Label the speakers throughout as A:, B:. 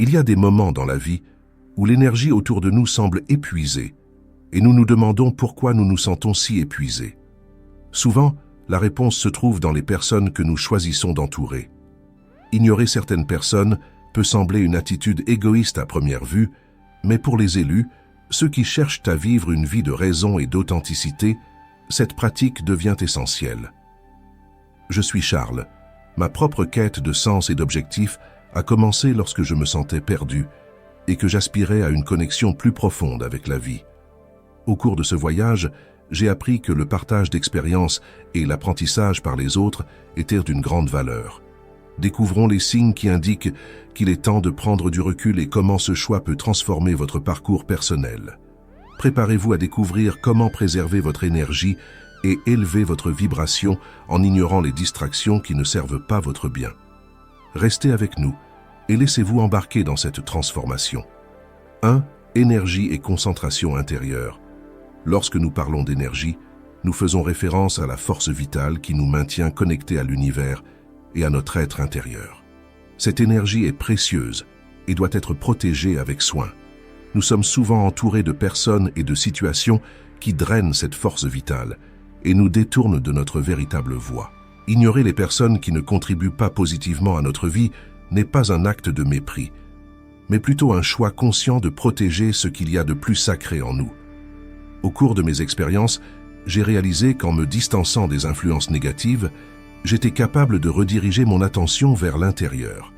A: Il y a des moments dans la vie où l'énergie autour de nous semble épuisée et nous nous demandons pourquoi nous nous sentons si épuisés. Souvent, la réponse se trouve dans les personnes que nous choisissons d'entourer. Ignorer certaines personnes peut sembler une attitude égoïste à première vue, mais pour les élus, ceux qui cherchent à vivre une vie de raison et d'authenticité, cette pratique devient essentielle. Je suis Charles. Ma propre quête de sens et d'objectif a commencé lorsque je me sentais perdu et que j'aspirais à une connexion plus profonde avec la vie. Au cours de ce voyage, j'ai appris que le partage d'expériences et l'apprentissage par les autres étaient d'une grande valeur. Découvrons les signes qui indiquent qu'il est temps de prendre du recul et comment ce choix peut transformer votre parcours personnel. Préparez-vous à découvrir comment préserver votre énergie et élever votre vibration en ignorant les distractions qui ne servent pas votre bien. Restez avec nous et laissez-vous embarquer dans cette transformation. 1. Énergie et concentration intérieure. Lorsque nous parlons d'énergie, nous faisons référence à la force vitale qui nous maintient connectés à l'univers et à notre être intérieur. Cette énergie est précieuse et doit être protégée avec soin. Nous sommes souvent entourés de personnes et de situations qui drainent cette force vitale et nous détournent de notre véritable voie. Ignorer les personnes qui ne contribuent pas positivement à notre vie n'est pas un acte de mépris, mais plutôt un choix conscient de protéger ce qu'il y a de plus sacré en nous. Au cours de mes expériences, j'ai réalisé qu'en me distançant des influences négatives, j'étais capable de rediriger mon attention vers l'intérieur.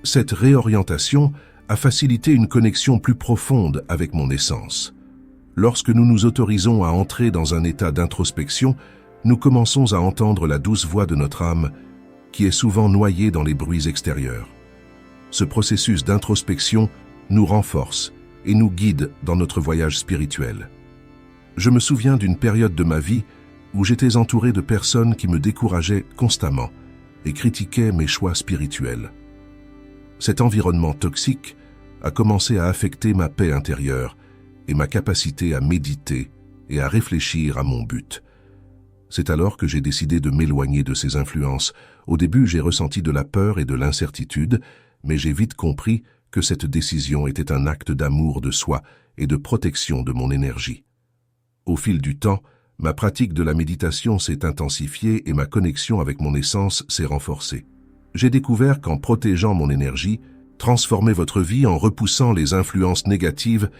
A: Cette réorientation a facilité une connexion plus profonde avec mon essence. Lorsque nous nous autorisons à entrer dans un état d'introspection, nous commençons à entendre la douce voix de notre âme, qui est souvent noyée dans les bruits extérieurs. Ce processus d'introspection nous renforce et nous guide dans notre voyage spirituel. Je me souviens d'une période de ma vie où j'étais entouré de personnes qui me décourageaient constamment et critiquaient mes choix spirituels. Cet environnement toxique a commencé à affecter ma paix intérieure et ma capacité à méditer et à réfléchir à mon but. C'est alors que j'ai décidé de m'éloigner de ces influences. Au début, j'ai ressenti de la peur et de l'incertitude, mais j'ai vite compris que cette décision était un acte d'amour de soi et de protection de mon énergie. Au fil du temps, ma pratique de la méditation s'est intensifiée et ma connexion avec mon essence s'est renforcée. J'ai découvert qu'en protégeant mon énergie, transformez votre vie en repoussant les influences négatives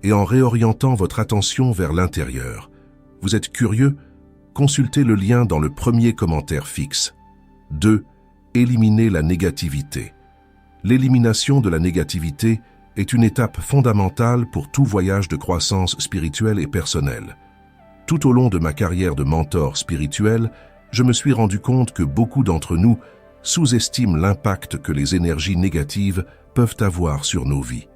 A: et en réorientant votre attention vers l'intérieur. Vous êtes curieux? Consultez le lien dans le premier commentaire fixe. 2. Éliminez la négativité. L'élimination de la négativité est une étape fondamentale pour tout voyage de croissance spirituelle et personnelle. Tout au long de ma carrière de mentor spirituel, je me suis rendu compte que beaucoup d'entre nous sous-estiment l'impact que les énergies négatives peuvent avoir sur nos vies.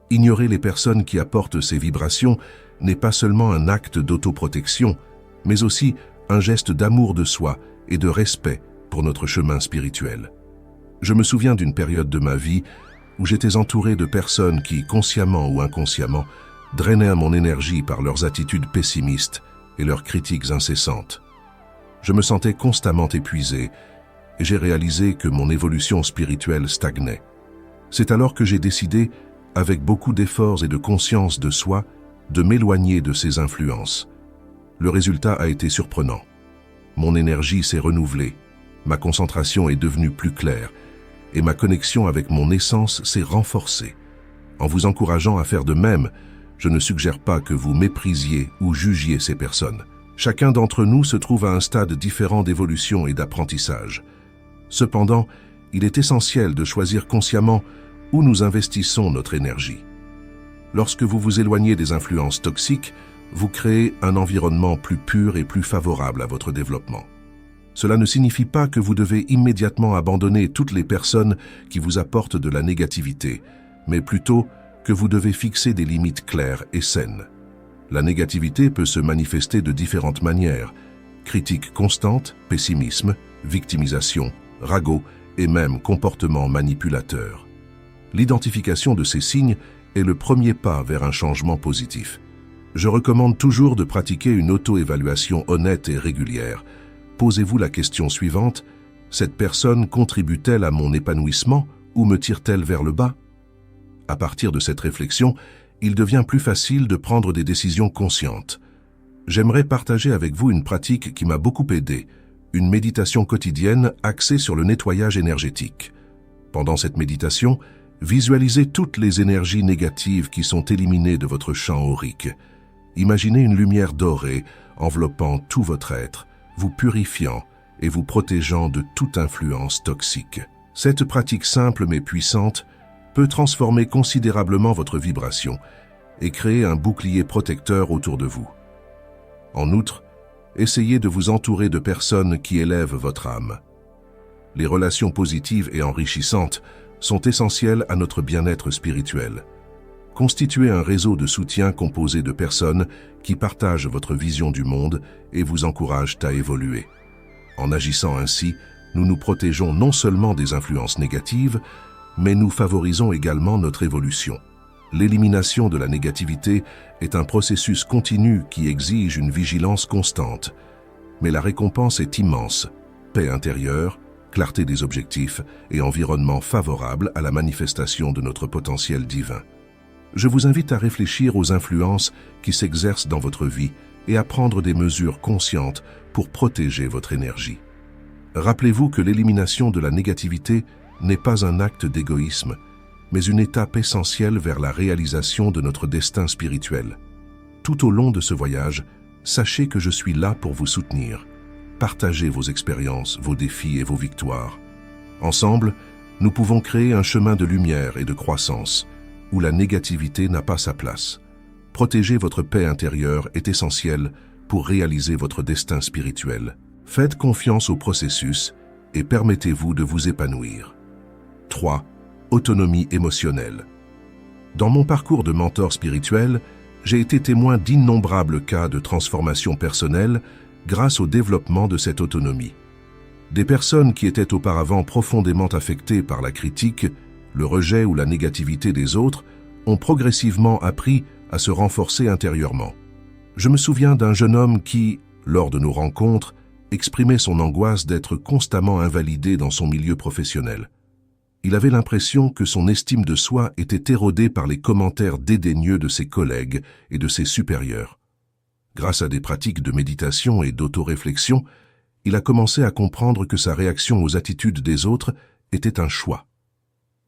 A: Ignorer les personnes qui apportent ces vibrations n'est pas seulement un acte d'autoprotection, mais aussi un geste d'amour de soi et de respect pour notre chemin spirituel. Je me souviens d'une période de ma vie où j'étais entouré de personnes qui, consciemment ou inconsciemment, drainaient mon énergie par leurs attitudes pessimistes et leurs critiques incessantes. Je me sentais constamment épuisé et j'ai réalisé que mon évolution spirituelle stagnait. C'est alors que j'ai décidé, avec beaucoup d'efforts et de conscience de soi, de m'éloigner de ces influences. Le résultat a été surprenant. Mon énergie s'est renouvelée, ma concentration est devenue plus claire et ma connexion avec mon essence s'est renforcée. En vous encourageant à faire de même, je ne suggère pas que vous méprisiez ou jugiez ces personnes. Chacun d'entre nous se trouve à un stade différent d'évolution et d'apprentissage. Cependant, il est essentiel de choisir consciemment où nous investissons notre énergie. Lorsque vous vous éloignez des influences toxiques, vous créez un environnement plus pur et plus favorable à votre développement. Cela ne signifie pas que vous devez immédiatement abandonner toutes les personnes qui vous apportent de la négativité, mais plutôt que vous devez fixer des limites claires et saines. La négativité peut se manifester de différentes manières: critique constante, pessimisme, victimisation, ragot et même comportement manipulateur. L'identification de ces signes est le premier pas vers un changement positif. Je recommande toujours de pratiquer une auto-évaluation honnête et régulière. Posez-vous la question suivante: cette personne contribue-t-elle à mon épanouissement ou me tire-t-elle vers le bas? À partir de cette réflexion, il devient plus facile de prendre des décisions conscientes. J'aimerais partager avec vous une pratique qui m'a beaucoup aidé, une méditation quotidienne axée sur le nettoyage énergétique. Pendant cette méditation, visualisez toutes les énergies négatives qui sont éliminées de votre champ aurique. Imaginez une lumière dorée enveloppant tout votre être, vous purifiant et vous protégeant de toute influence toxique. Cette pratique simple mais puissante peut transformer considérablement votre vibration et créer un bouclier protecteur autour de vous. En outre, essayez de vous entourer de personnes qui élèvent votre âme. Les relations positives et enrichissantes sont essentielles à notre bien-être spirituel. Constituez un réseau de soutien composé de personnes qui partagent votre vision du monde et vous encouragent à évoluer. En agissant ainsi, nous nous protégeons non seulement des influences négatives, mais nous favorisons également notre évolution. L'élimination de la négativité est un processus continu qui exige une vigilance constante. Mais la récompense est immense. Paix intérieure, clarté des objectifs et environnement favorable à la manifestation de notre potentiel divin. Je vous invite à réfléchir aux influences qui s'exercent dans votre vie et à prendre des mesures conscientes pour protéger votre énergie. Rappelez-vous que l'élimination de la négativité n'est pas un acte d'égoïsme, mais une étape essentielle vers la réalisation de notre destin spirituel. Tout au long de ce voyage, sachez que je suis là pour vous soutenir. Partagez vos expériences, vos défis et vos victoires. Ensemble, nous pouvons créer un chemin de lumière et de croissance, où la négativité n'a pas sa place. Protéger votre paix intérieure est essentiel pour réaliser votre destin spirituel. Faites confiance au processus et permettez-vous de vous épanouir. 3. Autonomie émotionnelle. Dans mon parcours de mentor spirituel, j'ai été témoin d'innombrables cas de transformation personnelle grâce au développement de cette autonomie. Des personnes qui étaient auparavant profondément affectées par la critique, le rejet ou la négativité des autres ont progressivement appris à se renforcer intérieurement. Je me souviens d'un jeune homme qui, lors de nos rencontres, exprimait son angoisse d'être constamment invalidé dans son milieu professionnel. Il avait l'impression que son estime de soi était érodée par les commentaires dédaigneux de ses collègues et de ses supérieurs. Grâce à des pratiques de méditation et d'autoréflexion, il a commencé à comprendre que sa réaction aux attitudes des autres était un choix.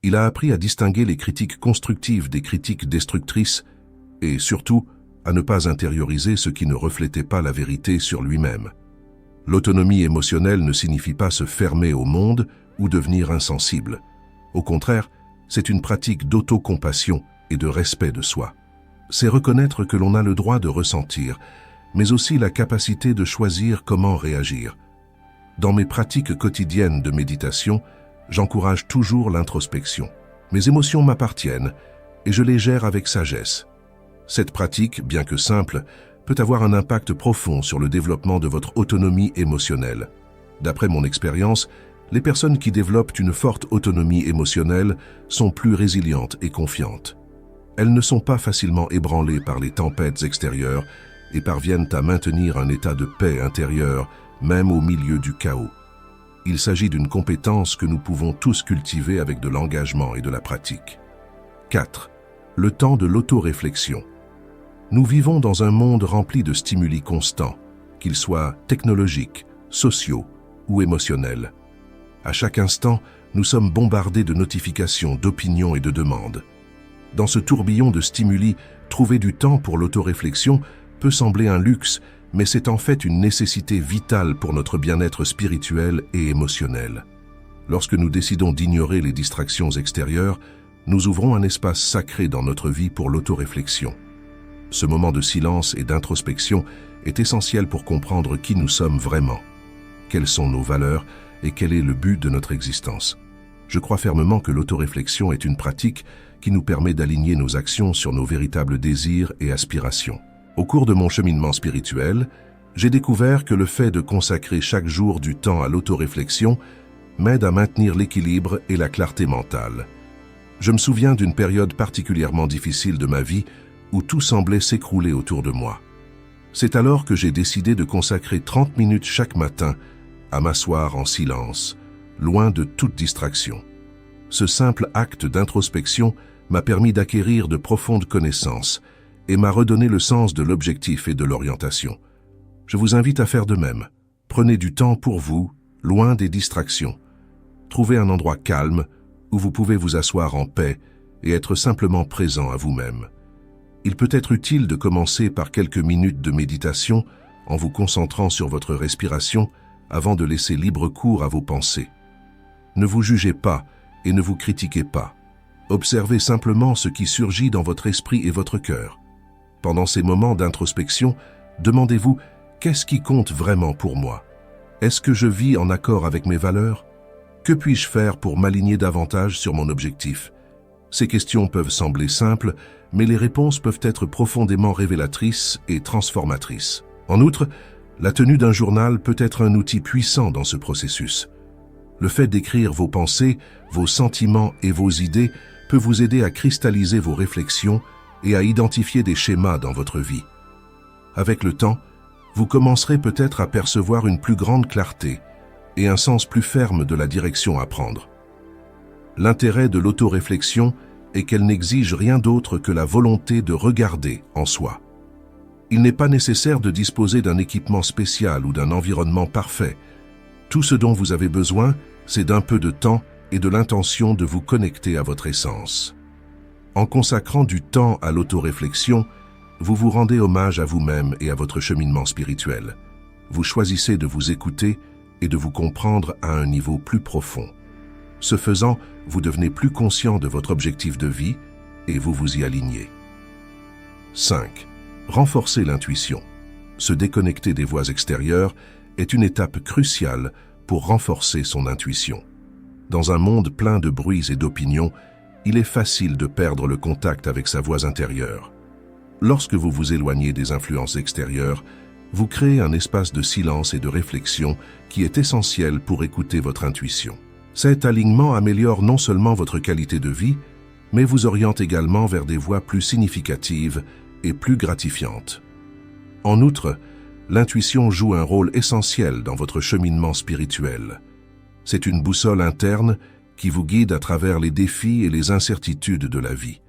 A: Il a appris à distinguer les critiques constructives des critiques destructrices et, surtout, à ne pas intérioriser ce qui ne reflétait pas la vérité sur lui-même. L'autonomie émotionnelle ne signifie pas se fermer au monde ou devenir insensible. Au contraire, c'est une pratique d'autocompassion et de respect de soi. C'est reconnaître que l'on a le droit de ressentir, mais aussi la capacité de choisir comment réagir. Dans mes pratiques quotidiennes de méditation, j'encourage toujours l'introspection. Mes émotions m'appartiennent et je les gère avec sagesse. Cette pratique, bien que simple, peut avoir un impact profond sur le développement de votre autonomie émotionnelle. D'après mon expérience, les personnes qui développent une forte autonomie émotionnelle sont plus résilientes et confiantes. Elles ne sont pas facilement ébranlées par les tempêtes extérieures et parviennent à maintenir un état de paix intérieure, même au milieu du chaos. Il s'agit d'une compétence que nous pouvons tous cultiver avec de l'engagement et de la pratique. 4. Le temps de l'autoréflexion. Nous vivons dans un monde rempli de stimuli constants, qu'ils soient technologiques, sociaux ou émotionnels. À chaque instant, nous sommes bombardés de notifications, d'opinions et de demandes. Dans ce tourbillon de stimuli, trouver du temps pour l'autoréflexion peut sembler un luxe, mais c'est en fait une nécessité vitale pour notre bien-être spirituel et émotionnel. Lorsque nous décidons d'ignorer les distractions extérieures, nous ouvrons un espace sacré dans notre vie pour l'autoréflexion. Ce moment de silence et d'introspection est essentiel pour comprendre qui nous sommes vraiment, quelles sont nos valeurs et quel est le but de notre existence. Je crois fermement que l'autoréflexion est une pratique qui nous permet d'aligner nos actions sur nos véritables désirs et aspirations. Au cours de mon cheminement spirituel, j'ai découvert que le fait de consacrer chaque jour du temps à l'autoréflexion m'aide à maintenir l'équilibre et la clarté mentale. Je me souviens d'une période particulièrement difficile de ma vie où tout semblait s'écrouler autour de moi. C'est alors que j'ai décidé de consacrer 30 minutes chaque matin à m'asseoir en silence, loin de toute distraction. Ce simple acte d'introspection m'a permis d'acquérir de profondes connaissances et m'a redonné le sens de l'objectif et de l'orientation. Je vous invite à faire de même. Prenez du temps pour vous, loin des distractions. Trouvez un endroit calme où vous pouvez vous asseoir en paix et être simplement présent à vous-même. Il peut être utile de commencer par quelques minutes de méditation en vous concentrant sur votre respiration avant de laisser libre cours à vos pensées. Ne vous jugez pas et ne vous critiquez pas. Observez simplement ce qui surgit dans votre esprit et votre cœur. Pendant ces moments d'introspection, demandez-vous « Qu'est-ce qui compte vraiment pour moi? Est-ce que je vis en accord avec mes valeurs? Que puis-je faire pour m'aligner davantage sur mon objectif ?» Ces questions peuvent sembler simples, mais les réponses peuvent être profondément révélatrices et transformatrices. En outre, la tenue d'un journal peut être un outil puissant dans ce processus. Le fait d'écrire vos pensées, vos sentiments et vos idées peut vous aider à cristalliser vos réflexions et à identifier des schémas dans votre vie. Avec le temps, vous commencerez peut-être à percevoir une plus grande clarté et un sens plus ferme de la direction à prendre. L'intérêt de l'autoréflexion est qu'elle n'exige rien d'autre que la volonté de regarder en soi. Il n'est pas nécessaire de disposer d'un équipement spécial ou d'un environnement parfait. Tout ce dont vous avez besoin, c'est d'un peu de temps et de l'intention de vous connecter à votre essence. En consacrant du temps à l'autoréflexion, vous vous rendez hommage à vous-même et à votre cheminement spirituel. Vous choisissez de vous écouter et de vous comprendre à un niveau plus profond. Ce faisant, vous devenez plus conscient de votre objectif de vie et vous vous y alignez. 5. Renforcer l'intuition. Se déconnecter des voix extérieures est une étape cruciale pour renforcer son intuition. Dans un monde plein de bruits et d'opinions, il est facile de perdre le contact avec sa voix intérieure. Lorsque vous vous éloignez des influences extérieures, vous créez un espace de silence et de réflexion qui est essentiel pour écouter votre intuition. Cet alignement améliore non seulement votre qualité de vie, mais vous oriente également vers des voies plus significatives et plus gratifiantes. En outre, l'intuition joue un rôle essentiel dans votre cheminement spirituel. C'est une boussole interne qui vous guide à travers les défis et les incertitudes de la vie.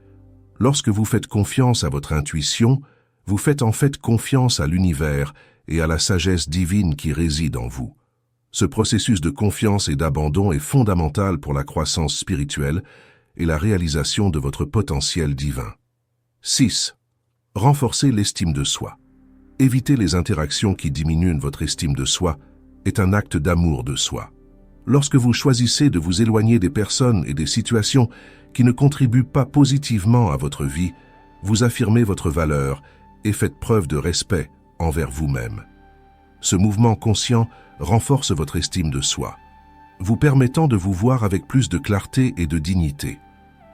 A: Lorsque vous faites confiance à votre intuition, vous faites en fait confiance à l'univers et à la sagesse divine qui réside en vous. Ce processus de confiance et d'abandon est fondamental pour la croissance spirituelle et la réalisation de votre potentiel divin. 6. Renforcer l'estime de soi. Éviter les interactions qui diminuent votre estime de soi est un acte d'amour de soi. Lorsque vous choisissez de vous éloigner des personnes et des situations qui ne contribuent pas positivement à votre vie, vous affirmez votre valeur et faites preuve de respect envers vous-même. Ce mouvement conscient renforce votre estime de soi, vous permettant de vous voir avec plus de clarté et de dignité.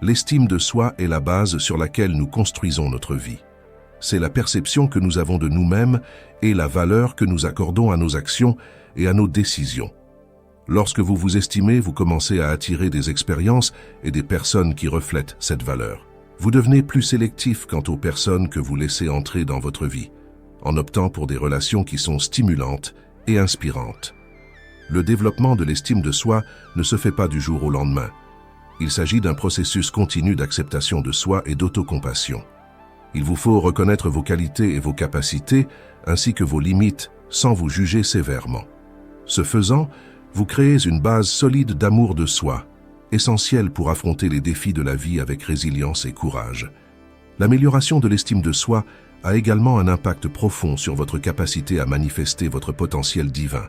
A: L'estime de soi est la base sur laquelle nous construisons notre vie. C'est la perception que nous avons de nous-mêmes et la valeur que nous accordons à nos actions et à nos décisions. Lorsque vous vous estimez, vous commencez à attirer des expériences et des personnes qui reflètent cette valeur. Vous devenez plus sélectif quant aux personnes que vous laissez entrer dans votre vie, en optant pour des relations qui sont stimulantes et inspirantes. Le développement de l'estime de soi ne se fait pas du jour au lendemain. Il s'agit d'un processus continu d'acceptation de soi et d'autocompassion. Il vous faut reconnaître vos qualités et vos capacités, ainsi que vos limites, sans vous juger sévèrement. Ce faisant, vous créez une base solide d'amour de soi, essentielle pour affronter les défis de la vie avec résilience et courage. L'amélioration de l'estime de soi a également un impact profond sur votre capacité à manifester votre potentiel divin.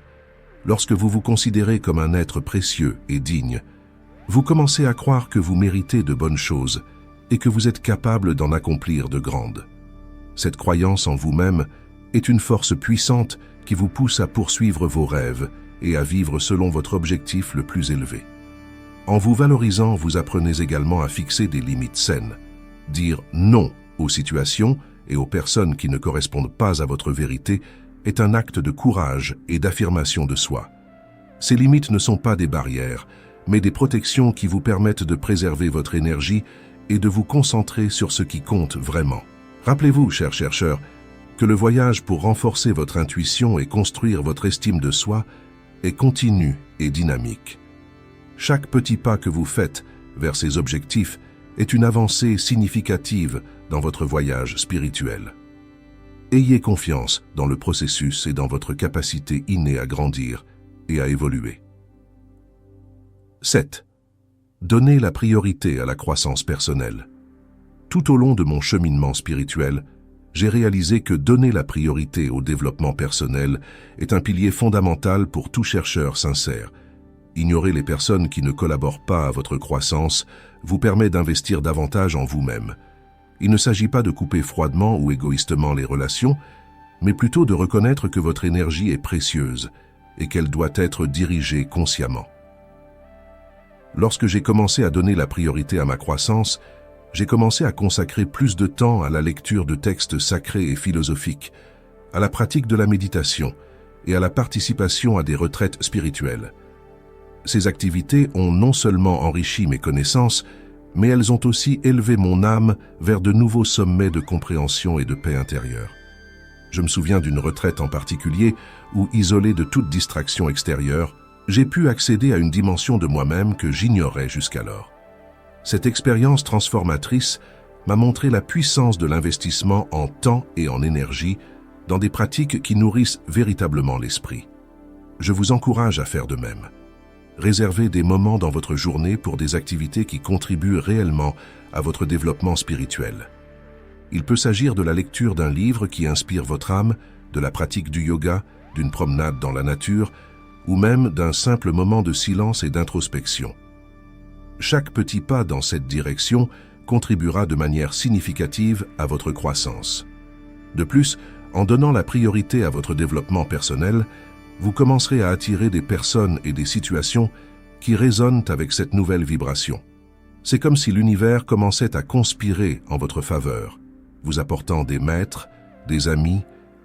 A: Lorsque vous vous considérez comme un être précieux et digne, vous commencez à croire que vous méritez de bonnes choses et que vous êtes capable d'en accomplir de grandes. Cette croyance en vous-même est une force puissante qui vous pousse à poursuivre vos rêves et à vivre selon votre objectif le plus élevé. En vous valorisant, vous apprenez également à fixer des limites saines. Dire non aux situations et aux personnes qui ne correspondent pas à votre vérité est un acte de courage et d'affirmation de soi. Ces limites ne sont pas des barrières, mais des protections qui vous permettent de préserver votre énergie et de vous concentrer sur ce qui compte vraiment. Rappelez-vous, chers chercheurs, que le voyage pour renforcer votre intuition et construire votre estime de soi est continu et dynamique. Chaque petit pas que vous faites vers ces objectifs est une avancée significative dans votre voyage spirituel. Ayez confiance dans le processus et dans votre capacité innée à grandir et à évoluer. 7. Donnez la priorité à la croissance personnelle. Tout au long de mon cheminement spirituel, j'ai réalisé que donner la priorité au développement personnel est un pilier fondamental pour tout chercheur sincère. Ignorer les personnes qui ne collaborent pas à votre croissance vous permet d'investir davantage en vous-même. Il ne s'agit pas de couper froidement ou égoïstement les relations, mais plutôt de reconnaître que votre énergie est précieuse et qu'elle doit être dirigée consciemment. Lorsque j'ai commencé à donner la priorité à ma croissance, j'ai commencé à consacrer plus de temps à la lecture de textes sacrés et philosophiques, à la pratique de la méditation et à la participation à des retraites spirituelles. Ces activités ont non seulement enrichi mes connaissances, mais elles ont aussi élevé mon âme vers de nouveaux sommets de compréhension et de paix intérieure. Je me souviens d'une retraite en particulier où, isolé de toute distraction extérieure, j'ai pu accéder à une dimension de moi-même que j'ignorais jusqu'alors. Cette expérience transformatrice m'a montré la puissance de l'investissement en temps et en énergie dans des pratiques qui nourrissent véritablement l'esprit. Je vous encourage à faire de même. Réservez des moments dans votre journée pour des activités qui contribuent réellement à votre développement spirituel. Il peut s'agir de la lecture d'un livre qui inspire votre âme, de la pratique du yoga, d'une promenade dans la nature, ou même d'un simple moment de silence et d'introspection. Chaque petit pas dans cette direction contribuera de manière significative à votre croissance. De plus, en donnant la priorité à votre développement personnel, vous commencerez à attirer des personnes et des situations qui résonnent avec cette nouvelle vibration. C'est comme si l'univers commençait à conspirer en votre faveur, vous apportant des maîtres, des amis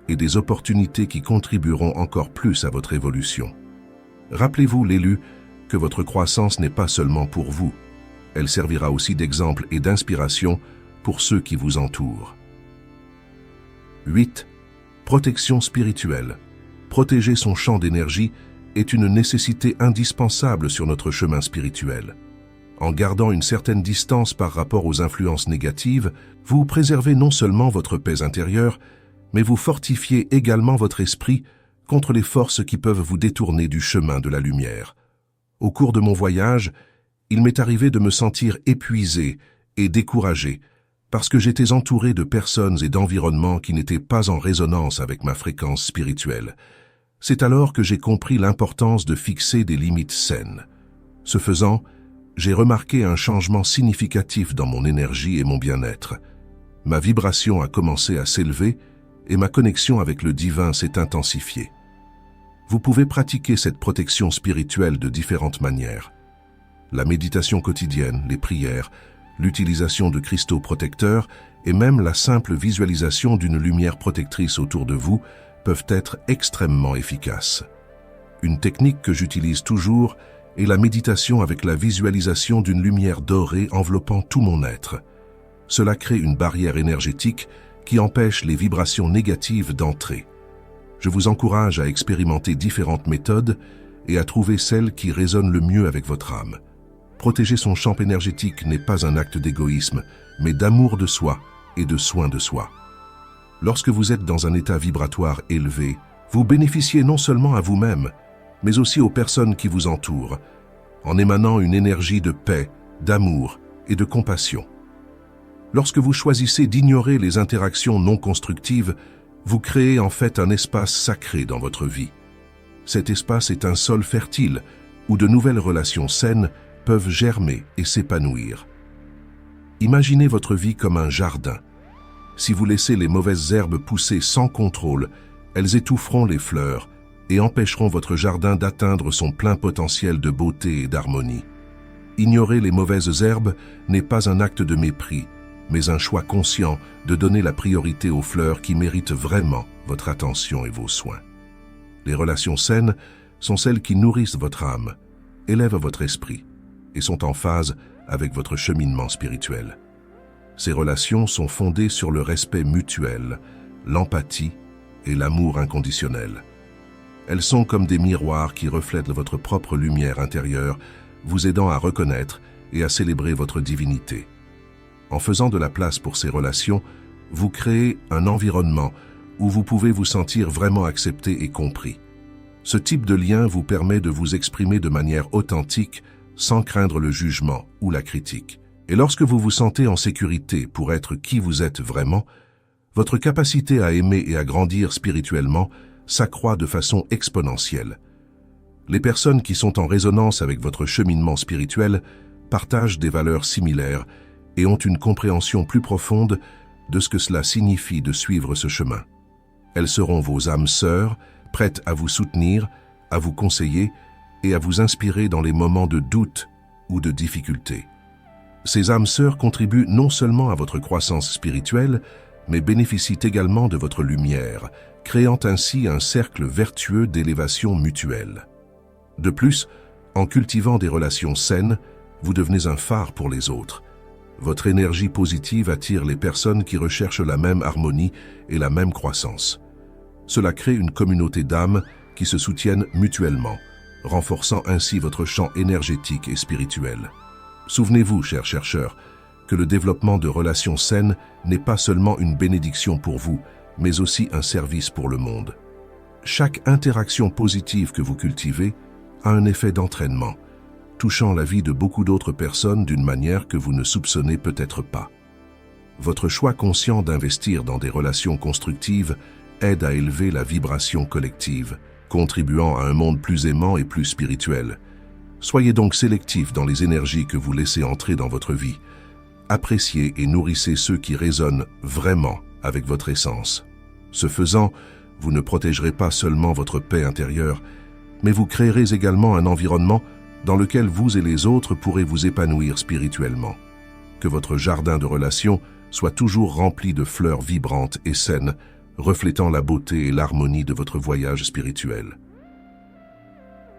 A: et des opportunités qui contribueront encore plus à votre évolution. Rappelez-vous, l'élu, que votre croissance n'est pas seulement pour vous, elle servira aussi d'exemple et d'inspiration pour ceux qui vous entourent. 8. Protection spirituelle. Protéger son champ d'énergie est une nécessité indispensable sur notre chemin spirituel. En gardant une certaine distance par rapport aux influences négatives, vous préservez non seulement votre paix intérieure, mais vous fortifiez également votre esprit contre les forces qui peuvent vous détourner du chemin de la lumière. Au cours de mon voyage, il m'est arrivé de me sentir épuisé et découragé parce que j'étais entouré de personnes et d'environnements qui n'étaient pas en résonance avec ma fréquence spirituelle. C'est alors que j'ai compris l'importance de fixer des limites saines. Ce faisant, j'ai remarqué un changement significatif dans mon énergie et mon bien-être. Ma vibration a commencé à s'élever et ma connexion avec le divin s'est intensifiée. Vous pouvez pratiquer cette protection spirituelle de différentes manières. La méditation quotidienne, les prières, l'utilisation de cristaux protecteurs et même la simple visualisation d'une lumière protectrice autour de vous peuvent être extrêmement efficaces. Une technique que j'utilise toujours est la méditation avec la visualisation d'une lumière dorée enveloppant tout mon être. Cela crée une barrière énergétique qui empêche les vibrations négatives d'entrer. Je vous encourage à expérimenter différentes méthodes et à trouver celle qui résonne le mieux avec votre âme. Protéger son champ énergétique n'est pas un acte d'égoïsme, mais d'amour de soi et de soin de soi. Lorsque vous êtes dans un état vibratoire élevé, vous bénéficiez non seulement à vous-même, mais aussi aux personnes qui vous entourent, en émanant une énergie de paix, d'amour et de compassion. Lorsque vous choisissez d'ignorer les interactions non constructives, vous créez en fait un espace sacré dans votre vie. Cet espace est un sol fertile où de nouvelles relations saines peuvent germer et s'épanouir. Imaginez votre vie comme un jardin. Si vous laissez les mauvaises herbes pousser sans contrôle, elles étoufferont les fleurs et empêcheront votre jardin d'atteindre son plein potentiel de beauté et d'harmonie. Ignorer les mauvaises herbes n'est pas un acte de mépris, mais un choix conscient de donner la priorité aux fleurs qui méritent vraiment votre attention et vos soins. Les relations saines sont celles qui nourrissent votre âme, élèvent votre esprit et sont en phase avec votre cheminement spirituel. Ces relations sont fondées sur le respect mutuel, l'empathie et l'amour inconditionnel. Elles sont comme des miroirs qui reflètent votre propre lumière intérieure, vous aidant à reconnaître et à célébrer votre divinité. En faisant de la place pour ces relations, vous créez un environnement où vous pouvez vous sentir vraiment accepté et compris. Ce type de lien vous permet de vous exprimer de manière authentique sans craindre le jugement ou la critique. Et lorsque vous vous sentez en sécurité pour être qui vous êtes vraiment, votre capacité à aimer et à grandir spirituellement s'accroît de façon exponentielle. Les personnes qui sont en résonance avec votre cheminement spirituel partagent des valeurs similaires et ont une compréhension plus profonde de ce que cela signifie de suivre ce chemin. Elles seront vos âmes sœurs, prêtes à vous soutenir, à vous conseiller et à vous inspirer dans les moments de doute ou de difficulté. Ces âmes sœurs contribuent non seulement à votre croissance spirituelle, mais bénéficient également de votre lumière, créant ainsi un cercle vertueux d'élévation mutuelle. De plus, en cultivant des relations saines, vous devenez un phare pour les autres. Votre énergie positive attire les personnes qui recherchent la même harmonie et la même croissance. Cela crée une communauté d'âmes qui se soutiennent mutuellement, renforçant ainsi votre champ énergétique et spirituel. Souvenez-vous, chers chercheurs, que le développement de relations saines n'est pas seulement une bénédiction pour vous, mais aussi un service pour le monde. Chaque interaction positive que vous cultivez a un effet d'entraînement, touchant la vie de beaucoup d'autres personnes d'une manière que vous ne soupçonnez peut-être pas. Votre choix conscient d'investir dans des relations constructives aide à élever la vibration collective, contribuant à un monde plus aimant et plus spirituel. Soyez donc sélectif dans les énergies que vous laissez entrer dans votre vie. Appréciez et nourrissez ceux qui résonnent vraiment avec votre essence. Ce faisant, vous ne protégerez pas seulement votre paix intérieure, mais vous créerez également un environnement dans lequel vous et les autres pourrez vous épanouir spirituellement. Que votre jardin de relations soit toujours rempli de fleurs vibrantes et saines, reflétant la beauté et l'harmonie de votre voyage spirituel.